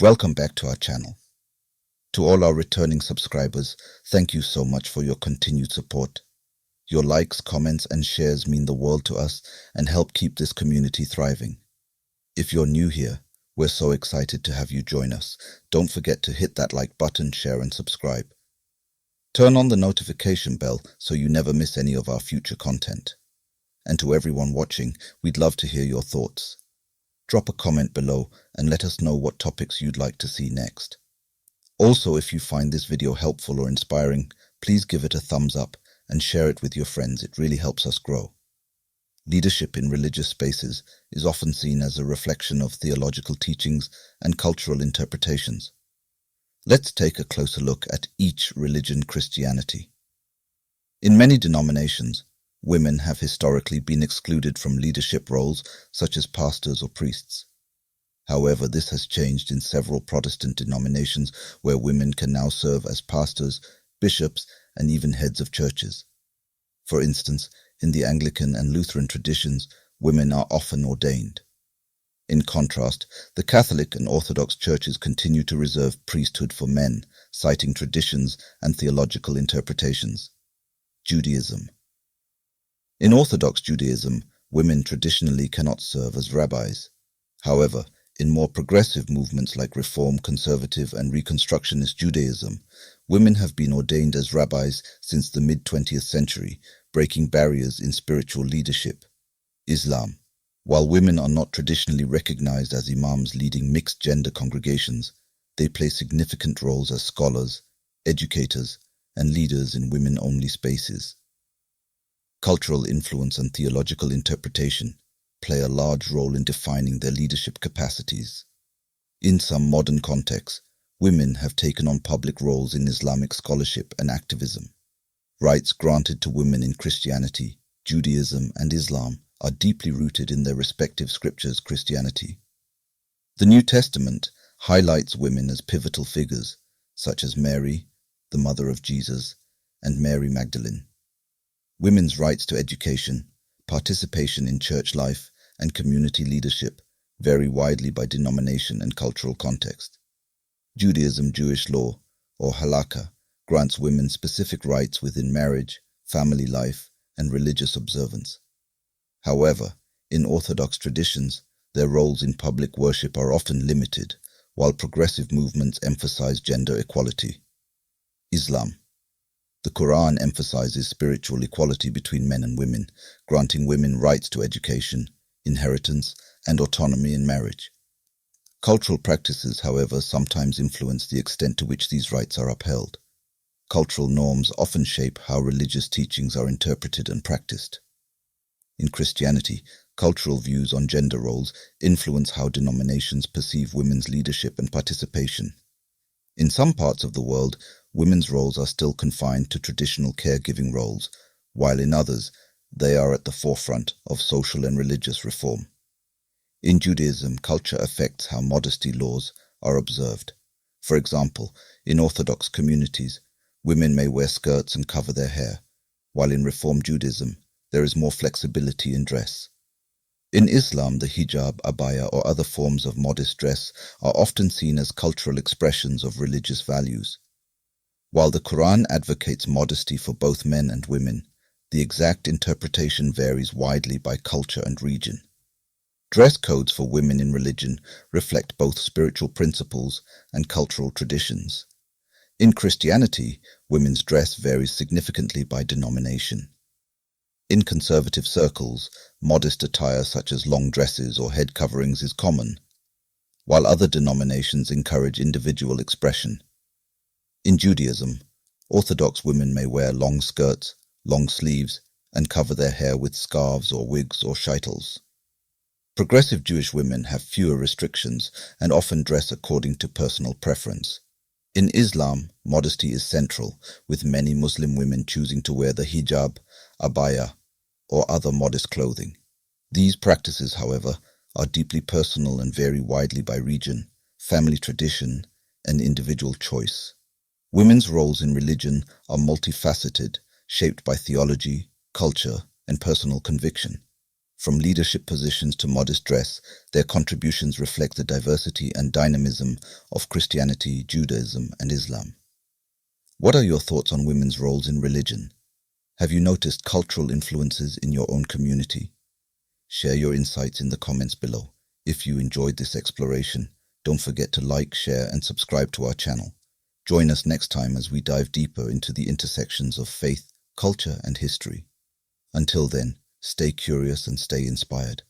Welcome back to our channel. To all our returning subscribers, thank you so much for your continued support. Your likes, comments, and shares mean the world to us and help keep this community thriving. If you're new here, we're so excited to have you join us. Don't forget to hit that like button, share, and subscribe. Turn on the notification bell so you never miss any of our future content. And to everyone watching, we'd love to hear your thoughts. Drop a comment below and let us know what topics you'd like to see next. Also, if you find this video helpful or inspiring, please give it a thumbs up and share it with your friends. It really helps us grow. Leadership in religious spaces is often seen as a reflection of theological teachings and cultural interpretations. Let's take a closer look at each religion. Christianity. In many denominations, women have historically been excluded from leadership roles such as pastors or priests. However, this has changed in several Protestant denominations where women can now serve as pastors, bishops, and even heads of churches. For instance, in the Anglican and Lutheran traditions, women are often ordained. In contrast, the Catholic and Orthodox churches continue to reserve priesthood for men, citing traditions and theological interpretations. Judaism. In Orthodox Judaism, women traditionally cannot serve as rabbis. However, in more progressive movements like Reform, Conservative, and Reconstructionist Judaism, women have been ordained as rabbis since the mid-20th century, breaking barriers in spiritual leadership. Islam. While women are not traditionally recognized as imams leading mixed-gender congregations, they play significant roles as scholars, educators, and leaders in women-only spaces. Cultural influence and theological interpretation play a large role in defining their leadership capacities. In some modern contexts, women have taken on public roles in Islamic scholarship and activism. Rights granted to women in Christianity, Judaism, and Islam are deeply rooted in their respective scriptures. Christianity. The New Testament highlights women as pivotal figures, such as Mary, the mother of Jesus, and Mary Magdalene. Women's rights to education, participation in church life, and community leadership vary widely by denomination and cultural context. Judaism, Jewish law, or halakha, grants women specific rights within marriage, family life, and religious observance. However, in Orthodox traditions, their roles in public worship are often limited, while progressive movements emphasize gender equality. Islam. The Quran emphasizes spiritual equality between men and women, granting women rights to education, inheritance, and autonomy in marriage. Cultural practices, however, sometimes influence the extent to which these rights are upheld. Cultural norms often shape how religious teachings are interpreted and practiced. In Christianity, cultural views on gender roles influence how denominations perceive women's leadership and participation. In some parts of the world, women's roles are still confined to traditional caregiving roles, while in others, they are at the forefront of social and religious reform. In Judaism, culture affects how modesty laws are observed. For example, in Orthodox communities, women may wear skirts and cover their hair, while in Reform Judaism, there is more flexibility in dress. In Islam, the hijab, abaya, or other forms of modest dress are often seen as cultural expressions of religious values. While the Quran advocates modesty for both men and women, the exact interpretation varies widely by culture and region. Dress codes for women in religion reflect both spiritual principles and cultural traditions. In Christianity, women's dress varies significantly by denomination. In conservative circles, modest attire such as long dresses or head coverings is common, while other denominations encourage individual expression. In Judaism, Orthodox women may wear long skirts, long sleeves, and cover their hair with scarves or wigs or shaitels. Progressive Jewish women have fewer restrictions and often dress according to personal preference. In Islam, modesty is central, with many Muslim women choosing to wear the hijab, abaya, or other modest clothing. These practices, however, are deeply personal and vary widely by region, family tradition, and individual choice. Women's roles in religion are multifaceted, shaped by theology, culture, and personal conviction. From leadership positions to modest dress, their contributions reflect the diversity and dynamism of Christianity, Judaism, and Islam. What are your thoughts on women's roles in religion? Have you noticed cultural influences in your own community? Share your insights in the comments below. If you enjoyed this exploration, don't forget to like, share, and subscribe to our channel. Join us next time as we dive deeper into the intersections of faith, culture, and history. Until then, stay curious and stay inspired.